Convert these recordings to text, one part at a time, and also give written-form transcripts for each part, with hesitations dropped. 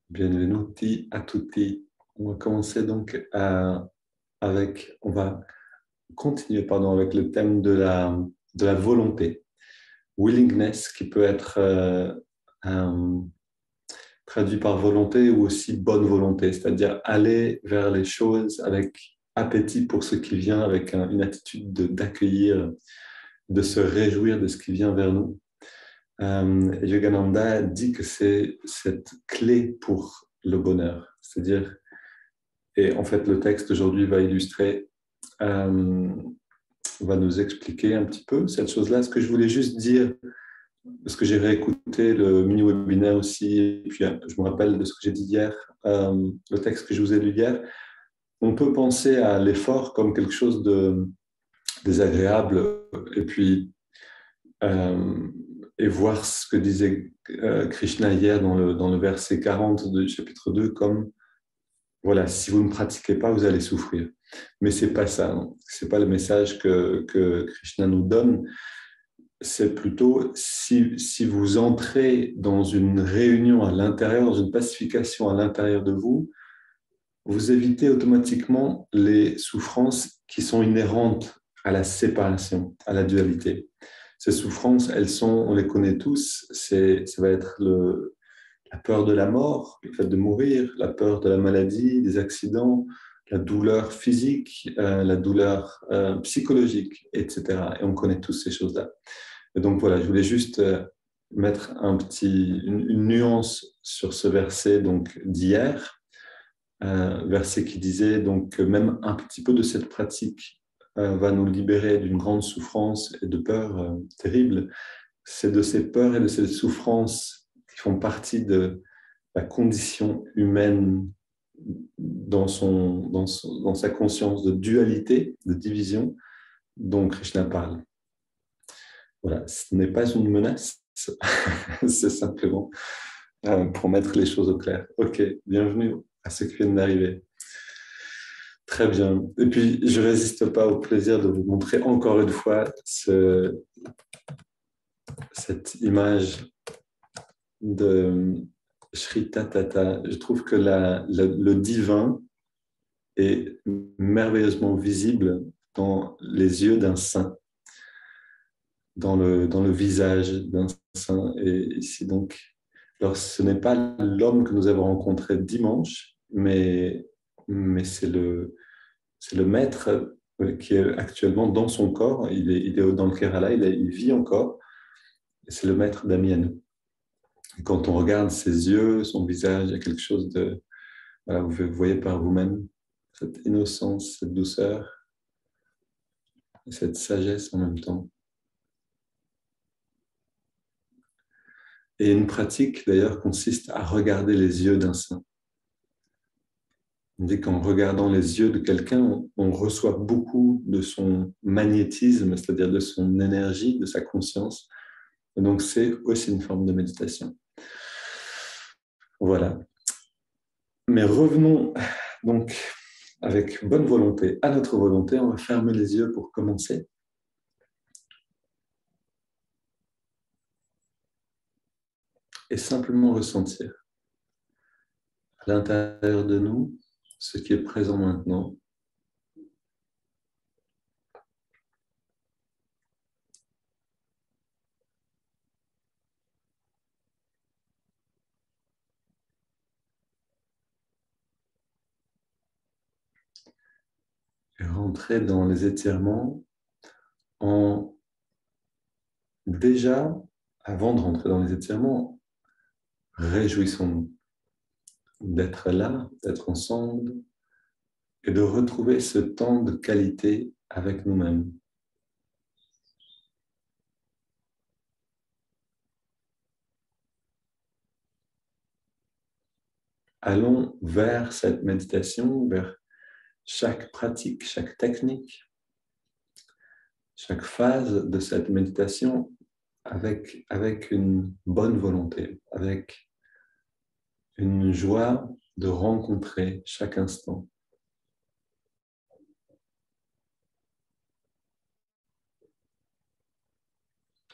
Benvenuti a tutti. On va commencer donc on va continuer avec le thème de la volonté, willingness, qui peut être euh, traduit par volonté ou aussi bonne volonté, c'est-à-dire aller vers les choses avec appétit pour ce qui vient, avec une attitude d'accueillir, de se réjouir de ce qui vient vers nous. Yogananda dit que c'est cette clé pour le bonheur. C'est-à-dire, et en fait, le texte aujourd'hui va illustrer, va nous expliquer un petit peu cette chose-là. Ce que je voulais juste dire, parce que j'ai réécouté le mini-webinaire aussi, et puis je me rappelle de ce que j'ai dit hier, le texte que je vous ai lu hier, on peut penser à l'effort comme quelque chose de désagréable, et puis euh, et voir ce que disait Krishna hier dans le verset 40 du chapitre 2 comme, voilà, si vous ne pratiquez pas, vous allez souffrir. Mais c'est pas ça, c'est pas le message que Krishna nous donne. C'est plutôt si vous entrez dans une réunion à l'intérieur, dans une pacification à l'intérieur de vous, vous évitez automatiquement les souffrances qui sont inhérentes à la séparation, à la dualité. Ces souffrances, on les connaît tous, ça va être la peur de la mort, le fait de mourir, la peur de la maladie, des accidents, la douleur physique, la douleur psychologique, etc. Et on connaît tous ces choses-là. Et donc voilà, je voulais juste mettre une nuance sur ce verset donc d'hier, verset qui disait donc que même un petit peu de cette pratique va nous libérer d'une grande souffrance et de peur terrible. C'est de ces peurs et de ces souffrances qui font partie de la condition humaine dans sa conscience de dualité, de division, dont Krishna parle. Voilà, ce n'est pas une menace, c'est simplement pour mettre les choses au clair. Ok, bienvenue à ceux qui viennent d'arriver. Très bien. Et puis, je ne résiste pas au plaisir de vous montrer encore une fois cette image de Shri Tatata. Je trouve que le divin est merveilleusement visible dans les yeux d'un saint, dans le visage d'un saint. Et ici, donc, alors, ce n'est pas l'homme que nous avons rencontré dimanche, mais c'est le maître qui est actuellement dans son corps. Il est dans le Kerala, il vit encore. Et c'est le maître d'Ami à nous. Et quand on regarde ses yeux, son visage, il y a quelque chose de... Voilà, vous voyez par vous-même cette innocence, cette douceur, et cette sagesse en même temps. Et une pratique, d'ailleurs, consiste à regarder les yeux d'un saint. On dit qu'en regardant les yeux de quelqu'un, on reçoit beaucoup de son magnétisme, c'est-à-dire de son énergie, de sa conscience. Et donc, c'est aussi une forme de méditation. Voilà. Mais revenons donc avec bonne volonté à notre volonté. On va fermer les yeux pour commencer. Et simplement ressentir à l'intérieur de nous ce qui est présent maintenant. Et rentrer dans les étirements en déjà, avant de rentrer dans les étirements, réjouissons-nous d'être là, d'être ensemble et de retrouver ce temps de qualité avec nous-mêmes. Allons vers cette méditation, vers chaque pratique, chaque technique, chaque phase de cette méditation avec une bonne volonté, avec une joie de rencontrer chaque instant.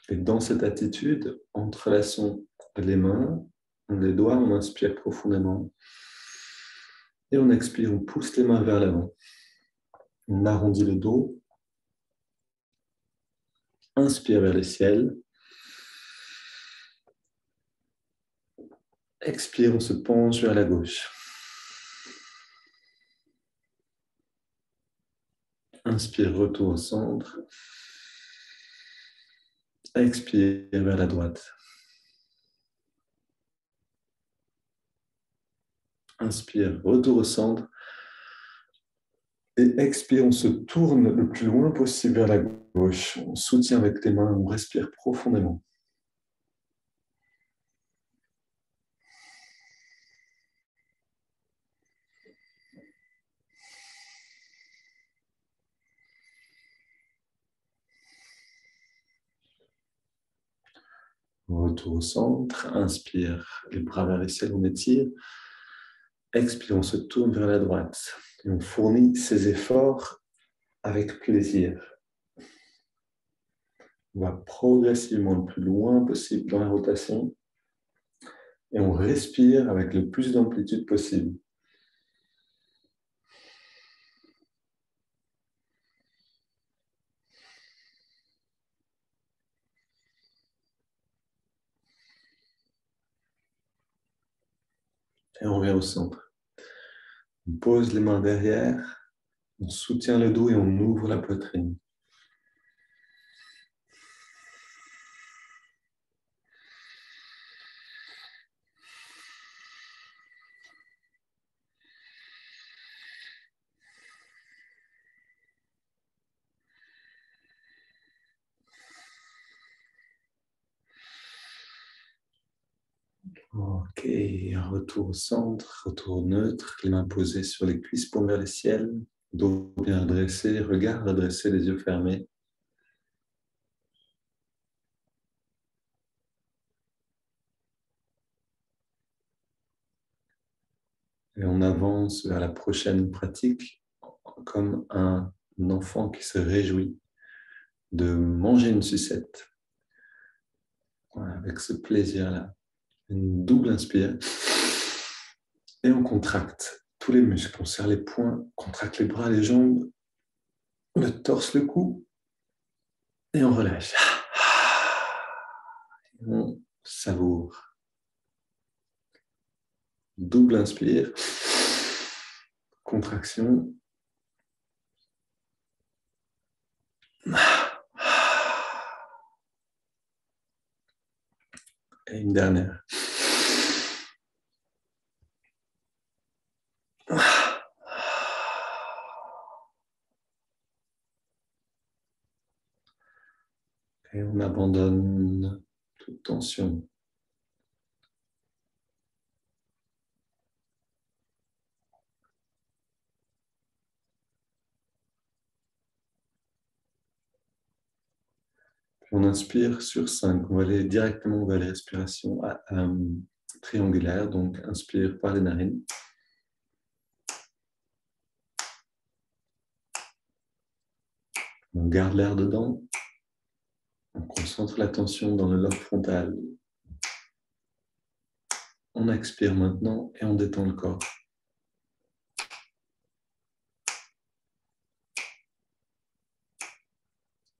Et dans cette attitude, entrelaçons les mains les doigts, on inspire profondément. Et on expire, on pousse les mains vers l'avant. On arrondit le dos. Inspire vers le ciel. Expire, on se penche vers la gauche. Inspire, retour au centre. Expire vers la droite. Inspire, retour au centre. Et expire, on se tourne le plus loin possible vers la gauche. On soutient avec les mains, on respire profondément. Retour au centre. Inspire, les bras vers le ciel, on étire. Expire, on se tourne vers la droite. Et on fournit ces efforts avec plaisir. On va progressivement le plus loin possible dans la rotation. Et on respire avec le plus d'amplitude possible. Et on revient au centre. On pose les mains derrière, on soutient le dos et on ouvre la poitrine. Ok, retour au centre, retour neutre, les mains posées sur les cuisses, paumes vers le ciel, dos bien redressé, regard redressé, les yeux fermés. Et on avance vers la prochaine pratique comme un enfant qui se réjouit de manger une sucette. Voilà, avec ce plaisir-là. Une double inspire. Et on contracte tous les muscles. On serre les poings, on contracte les bras, les jambes, le torse, le cou. Et on relâche. Et on savoure. Double inspire. Contraction. Et une dernière. Et on abandonne toute tension. Puis on inspire sur 5. On va aller directement vers les respirations triangulaires. Donc, inspire par les narines. On garde l'air dedans. On concentre l'attention dans le lobe frontal. On expire maintenant et on détend le corps.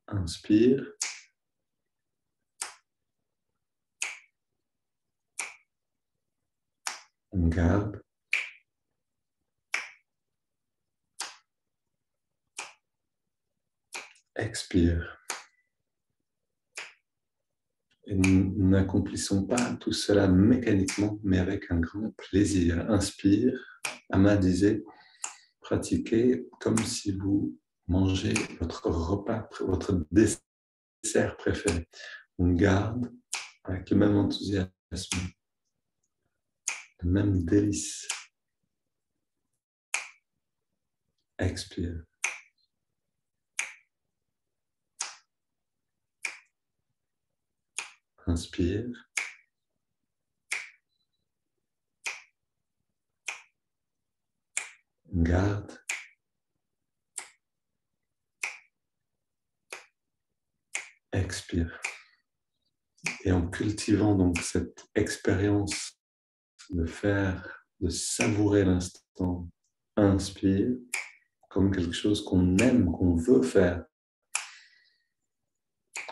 Inspire. On garde. Expire. Et nous n'accomplissons pas tout cela mécaniquement, mais avec un grand plaisir. Inspire. Amma disait, pratiquez comme si vous mangez votre repas, votre dessert préféré. On garde avec le même enthousiasme, le même délice. Expire. Inspire. Garde. Expire. Et en cultivant donc cette expérience de savourer l'instant. Inspire, comme quelque chose qu'on aime, qu'on veut faire.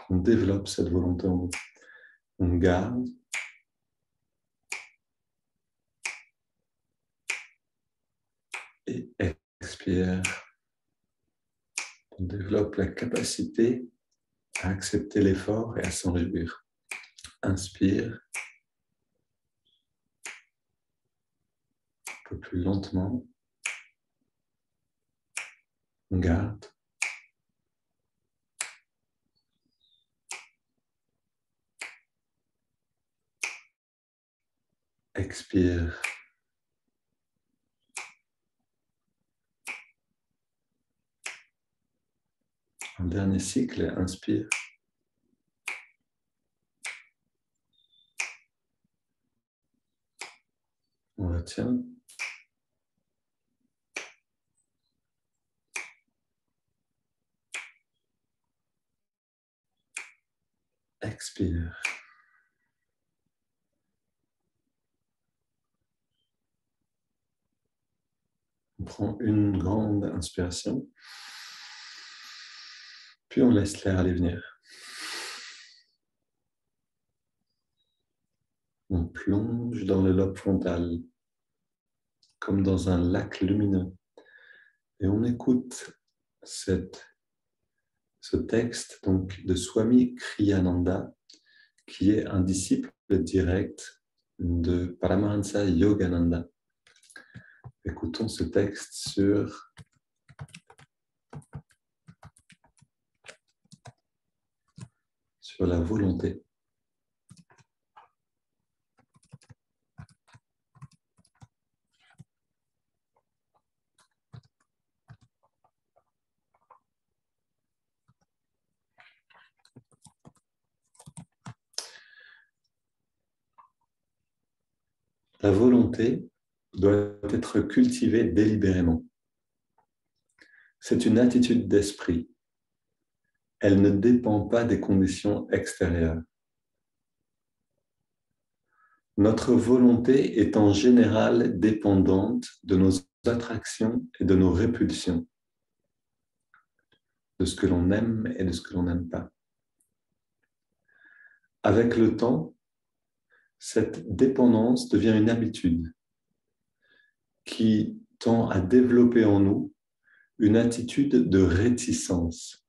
On développe cette volonté en nous. On garde. Et expire. On développe la capacité à accepter l'effort et à s'en réjouir. Inspire. Un peu plus lentement. On garde. Expire. Un dernier cycle, inspire. On retient. Expire. On prend une grande inspiration. Puis on laisse l'air aller venir. On plonge dans le lobe frontal, comme dans un lac lumineux. Et on écoute ce texte donc, de Swami Kriyananda, qui est un disciple direct de Paramahansa Yogananda. Écoutons ce texte sur la volonté. La volonté doit être cultivée délibérément. C'est une attitude d'esprit. Elle ne dépend pas des conditions extérieures. Notre volonté est en général dépendante de nos attractions et de nos répulsions, de ce que l'on aime et de ce que l'on n'aime pas. Avec le temps, cette dépendance devient une habitude qui tend à développer en nous une attitude de réticence.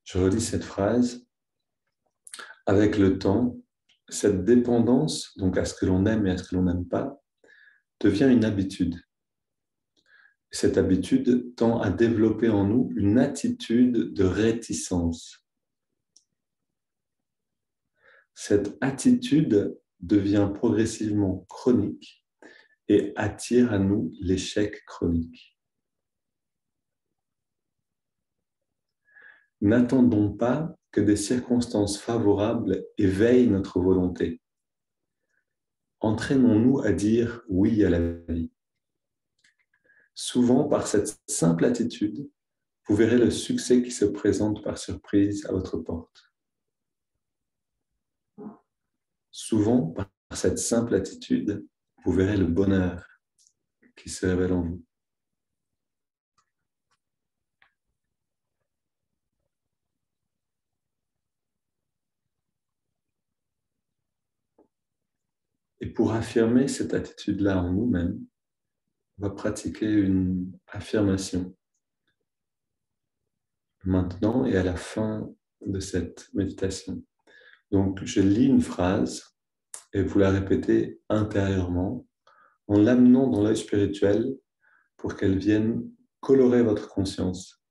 Je relis cette phrase. Avec le temps, cette dépendance, donc à ce que l'on aime et à ce que l'on n'aime pas, devient une habitude. Cette habitude tend à développer en nous une attitude de réticence. Cette attitude devient progressivement chronique et attire à nous l'échec chronique. N'attendons pas que des circonstances favorables éveillent notre volonté. Entraînons-nous à dire oui à la vie. Souvent, par cette simple attitude, vous verrez le succès qui se présente par surprise à votre porte. Souvent, par cette simple attitude, vous verrez le bonheur qui se révèle en vous. Et pour affirmer cette attitude-là en nous-mêmes, on va pratiquer une affirmation. Maintenant et à la fin de cette méditation. Donc, je lis une phrase et vous la répétez intérieurement en l'amenant dans l'œil spirituel pour qu'elle vienne colorer votre conscience.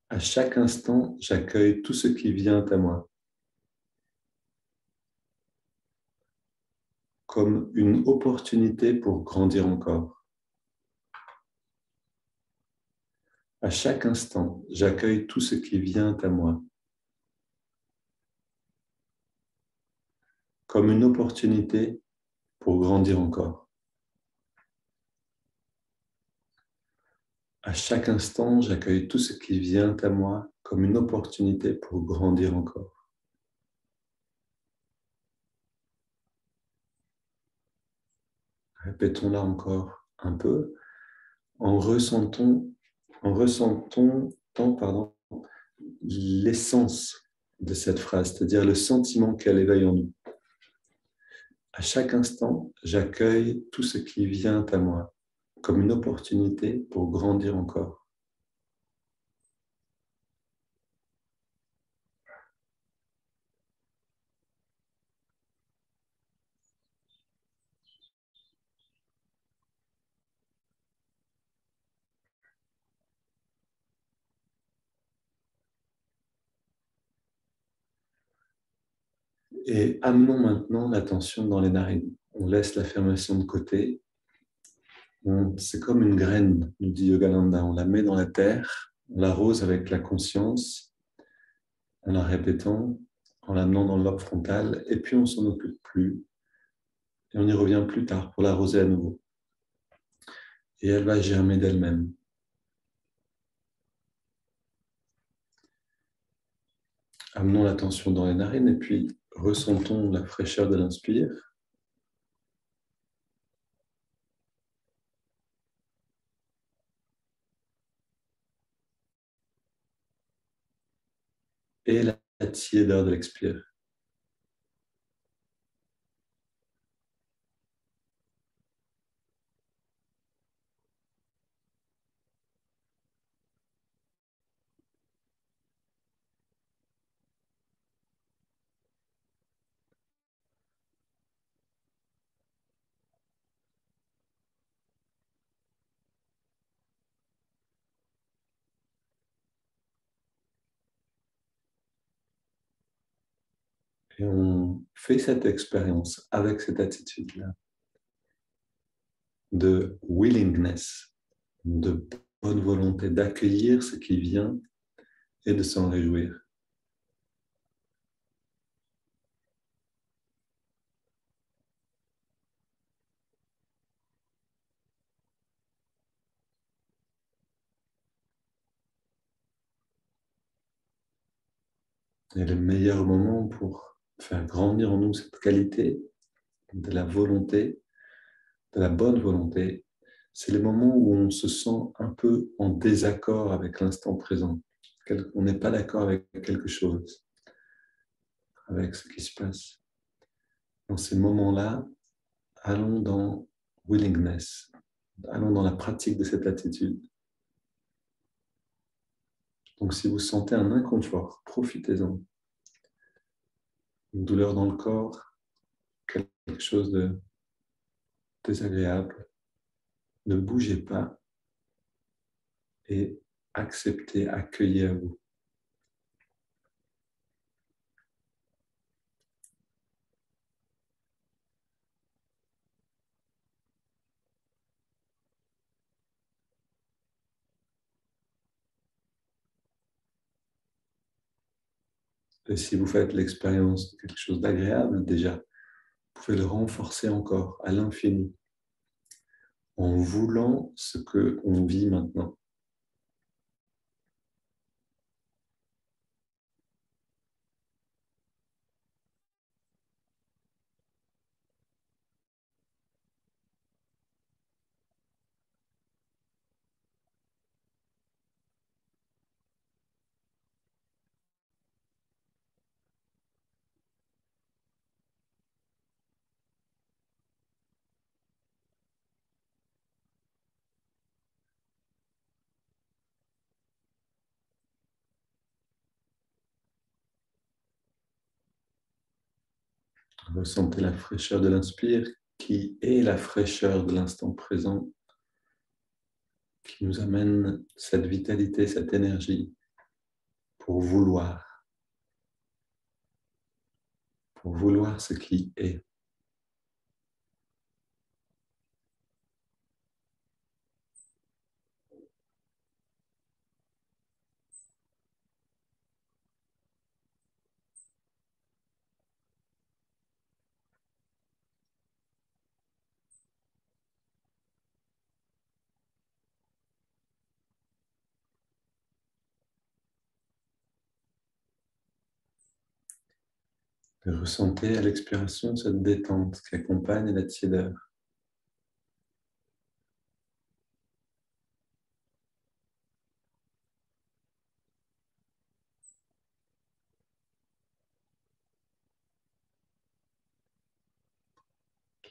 À chaque instant, j'accueille tout ce qui vient à moi comme une opportunité pour grandir encore. À chaque instant, j'accueille tout ce qui vient à moi comme une opportunité pour grandir encore. À chaque instant, j'accueille tout ce qui vient à moi comme une opportunité pour grandir encore. Répétons-la encore un peu en ressentant, pardon, l'essence de cette phrase, c'est-à-dire le sentiment qu'elle éveille en nous. À chaque instant, j'accueille tout ce qui vient à moi comme une opportunité pour grandir encore. Et amenons maintenant l'attention dans les narines. On laisse l'affirmation de côté. C'est comme une graine, nous dit Yogananda. On la met dans la terre, on l'arrose avec la conscience, en la répétant, en l'amenant dans le lobe frontal, et puis on s'en occupe plus. Et on y revient plus tard pour l'arroser à nouveau. Et elle va germer d'elle-même. Amenons l'attention dans les narines et puis ressentons la fraîcheur de l'inspire. Et la tiédeur de l'expire. Et on fait cette expérience avec cette attitude-là de willingness, de bonne volonté d'accueillir ce qui vient et de s'en réjouir. Et le meilleur moment pour faire grandir en nous cette qualité de la volonté, de la bonne volonté, c'est les moments où on se sent un peu en désaccord avec l'instant présent. On n'est pas d'accord avec quelque chose, avec ce qui se passe. Dans ces moments-là, allons dans willingness, allons dans la pratique de cette attitude. Donc si vous sentez un inconfort, profitez-en. Une douleur dans le corps, quelque chose de désagréable, ne bougez pas et acceptez, accueillez à vous. Et si vous faites l'expérience de quelque chose d'agréable déjà, vous pouvez le renforcer encore à l'infini en voulant ce qu'on vit maintenant. Ressentez la fraîcheur de l'inspire qui est la fraîcheur de l'instant présent qui nous amène cette vitalité, cette énergie pour vouloir ce qui est. Ressentez à l'expiration cette détente qui accompagne la tiédeur.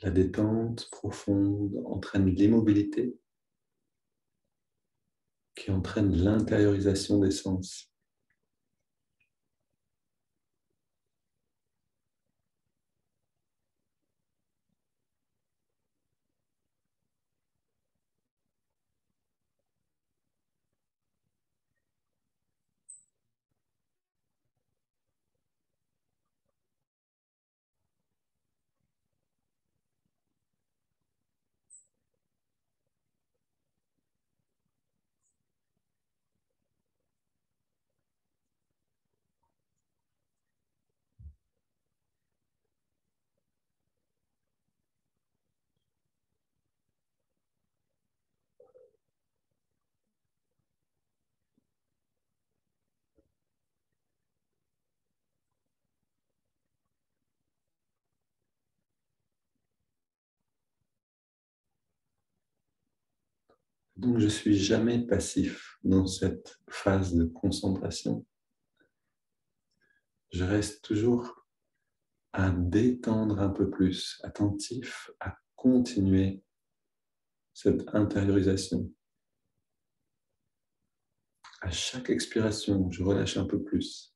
La détente profonde entraîne l'immobilité qui entraîne l'intériorisation des sens. Donc je ne suis jamais passif dans cette phase de concentration. Je reste toujours à détendre un peu plus, attentif à continuer cette intériorisation. À chaque expiration, je relâche un peu plus.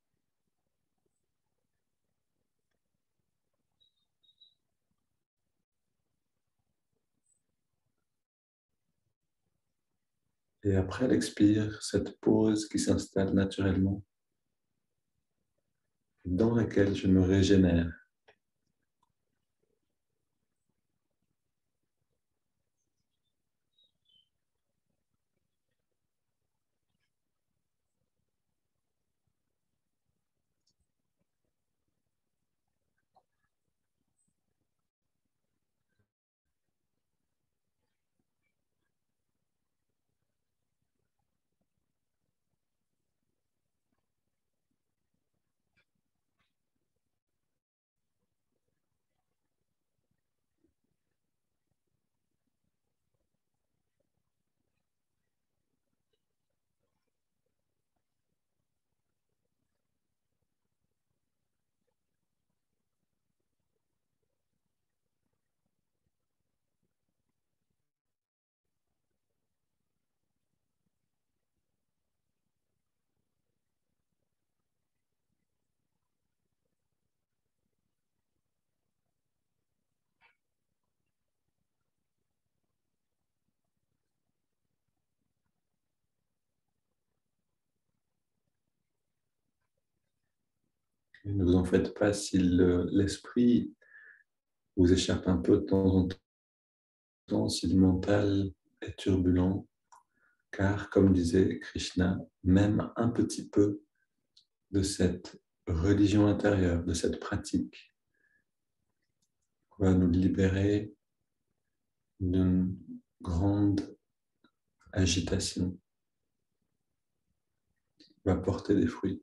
Et après l'expire, cette pause qui s'installe naturellement, dans laquelle je me régénère. Et ne vous en faites pas si l'esprit vous échappe un peu de temps en temps, si le mental est turbulent, car comme disait Krishna, même un petit peu de cette religion intérieure, de cette pratique, va nous libérer d'une grande agitation, va porter des fruits.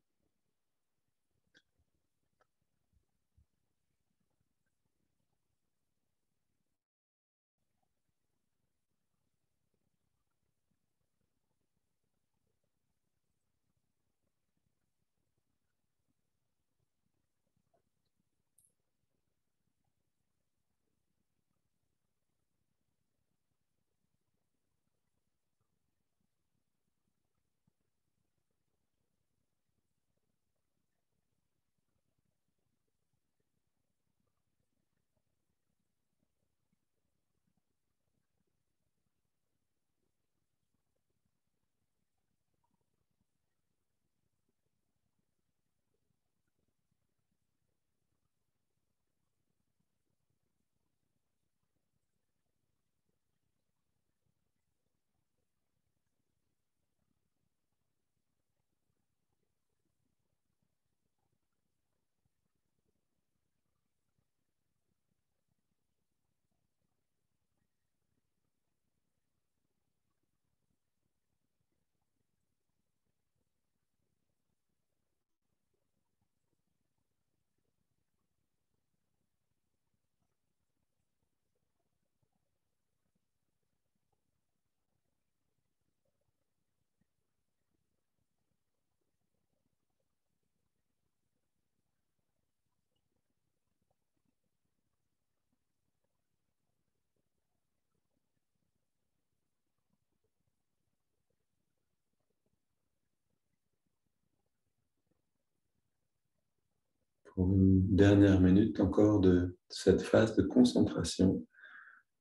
Pour une dernière minute encore de cette phase de concentration,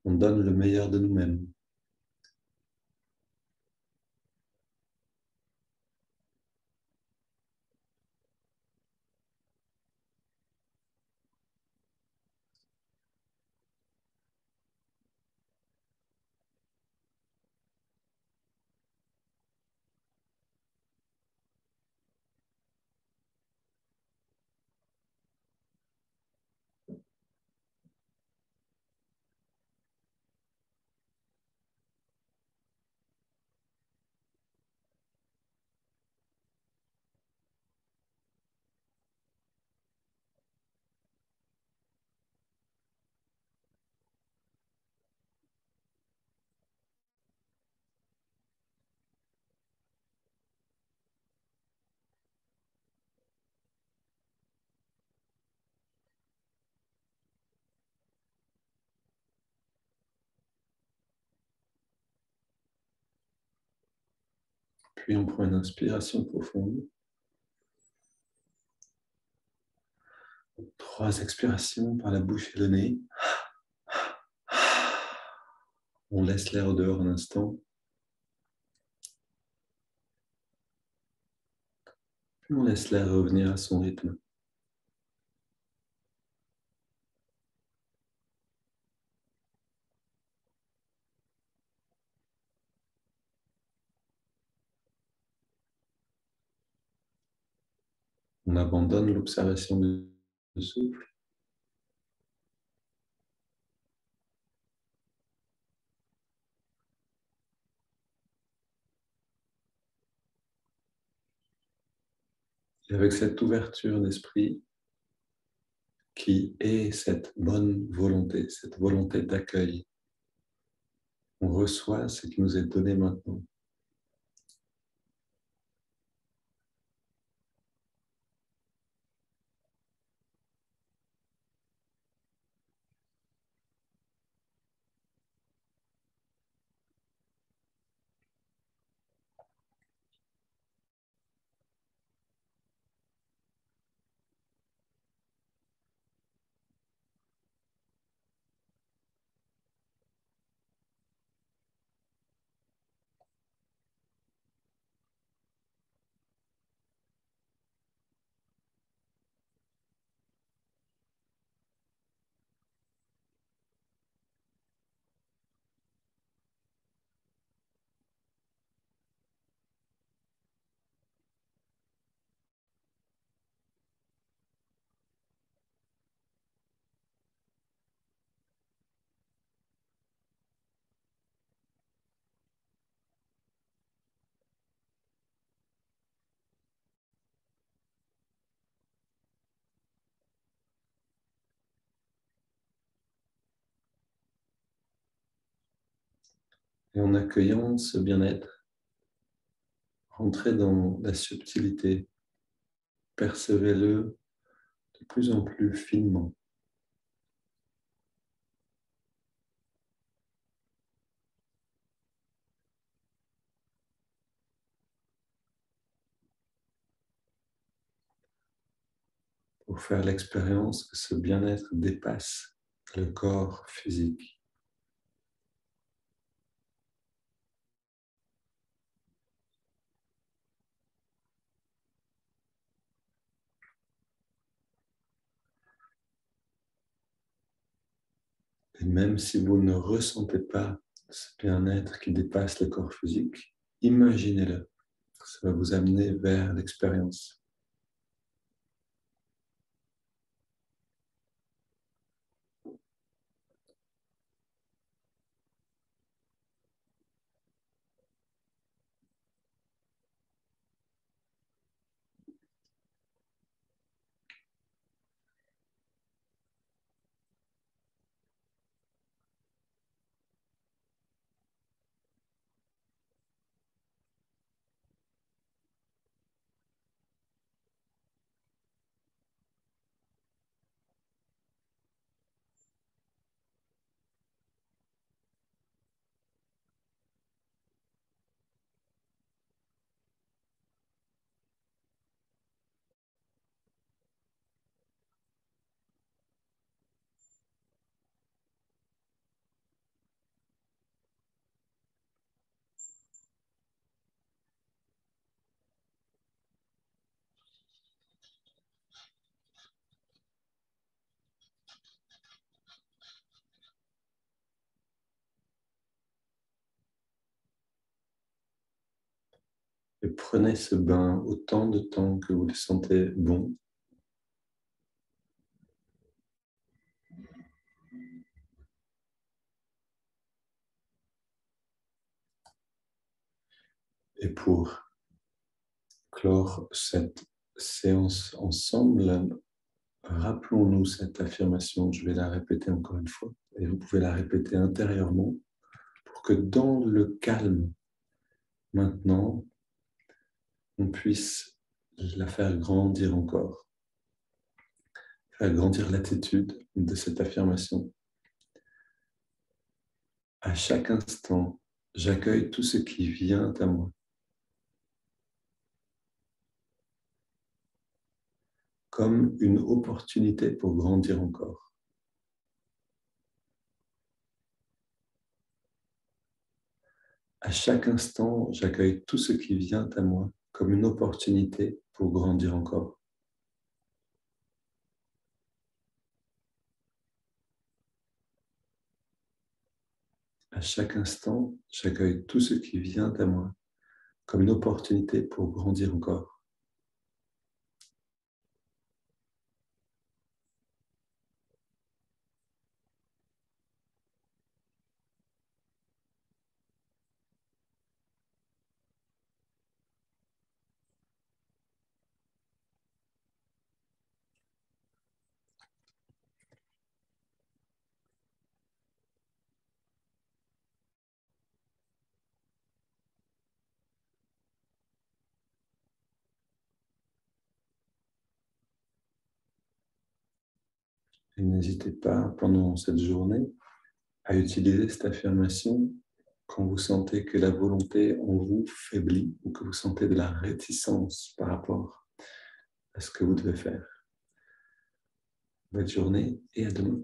on donne le meilleur de nous-mêmes. Puis on prend une inspiration profonde. 3 expirations par la bouche et le nez. On laisse l'air au dehors un instant. Puis on laisse l'air revenir à son rythme. On abandonne l'observation du souffle. Et avec cette ouverture d'esprit qui est cette bonne volonté, cette volonté d'accueil, on reçoit ce qui nous est donné maintenant. Et en accueillant ce bien-être, rentrez dans la subtilité, percevez-le de plus en plus finement. Pour faire l'expérience que ce bien-être dépasse le corps physique. Et même si vous ne ressentez pas ce bien-être qui dépasse le corps physique, imaginez-le. Ça va vous amener vers l'expérience. Et prenez ce bain autant de temps que vous le sentez bon. Et pour clore cette séance ensemble, rappelons-nous cette affirmation. Je vais la répéter encore une fois. Et vous pouvez la répéter intérieurement pour que dans le calme, maintenant, on puisse la faire grandir encore. Faire grandir l'attitude de cette affirmation. À chaque instant, j'accueille tout ce qui vient à moi. Comme une opportunité pour grandir encore. À chaque instant, j'accueille tout ce qui vient à moi comme une opportunité pour grandir encore. À chaque instant, j'accueille tout ce qui vient à moi comme une opportunité pour grandir encore. Et n'hésitez pas pendant cette journée à utiliser cette affirmation quand vous sentez que la volonté en vous faiblit ou que vous sentez de la réticence par rapport à ce que vous devez faire. Bonne journée et à demain.